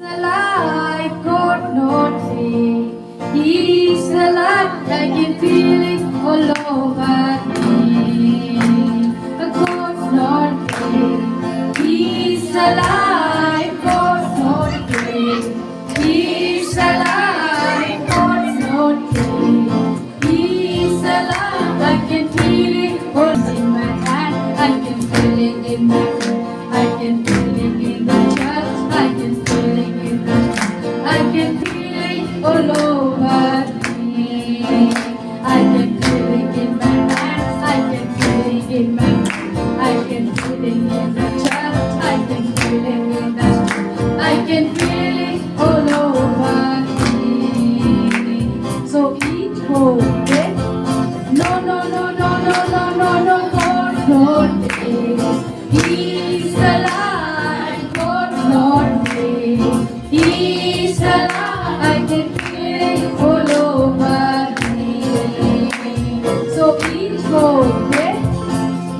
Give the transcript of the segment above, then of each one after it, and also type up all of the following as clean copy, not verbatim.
I could not say He's alive, I can feel it all over me. I could not say He's alive, could not say He's alive, could not say He's alive, I can feel it all in my hand, I can feel it in my hand, I can feel it in my chest, I can feel it in my hand, I can feel it all over me. I can feel it in my hands, I can feel it in my hand, I can feel it in the chest, I can feel it in the chest, I can feel it all over me. So each whole day, no, no, no, no, no, no, no, no, God, no day. He's alive, God, no day. He's alive, I can feel it all over me. So each whole day,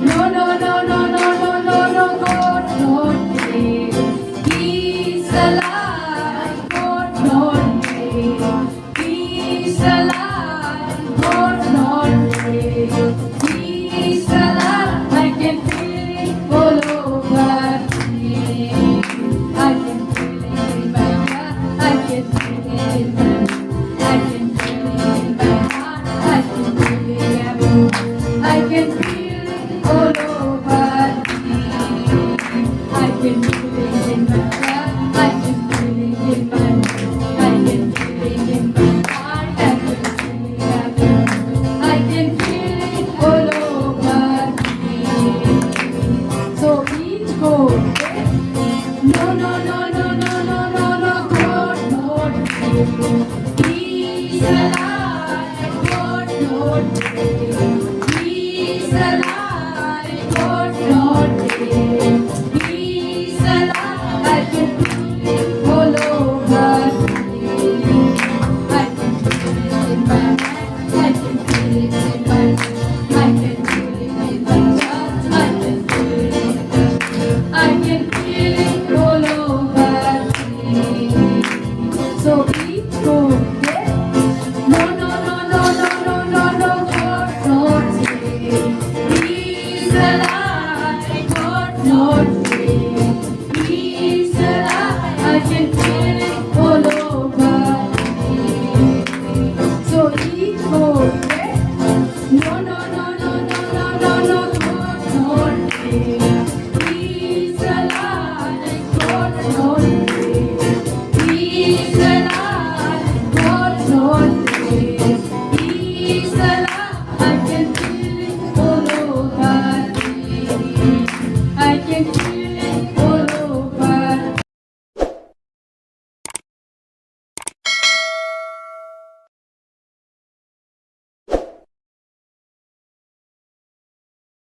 no, no, no, no, no, no, no, no, God, no day. He's alive, God, no day. He's alive, God, no day. He's alive, I can feel it all over me. I can feel it in my heart, I can feel it in my mind, I can feel it in my heart, I can feel it everywhere. I can feel it all over me. I can feel it in my heart, I can feel it in my mind, I can feel it in my heart, I can feel it everywhere. I can feel it all over me. So each whole day, no, no, no, no, no, no, no, no, God, no day. He's alive, God, no day. He's alive, God, no day. He's alive, I can feel it all over me. I can feel it in my hand, I can feel it in my hand, I can feel it in my chest, I can feel it in my chest, I can feel it all over me. So each whole day, no, no, no, no, no, no, no, no, God, no day. He's alive, God, no day. He's alive, I can feel it all over me. So each whole day, no, no, no, no, no, no, no, no, God, no day. He's alive, God, no day. He's alive, God, no day. He's alive, I can feel it all over me. I can feel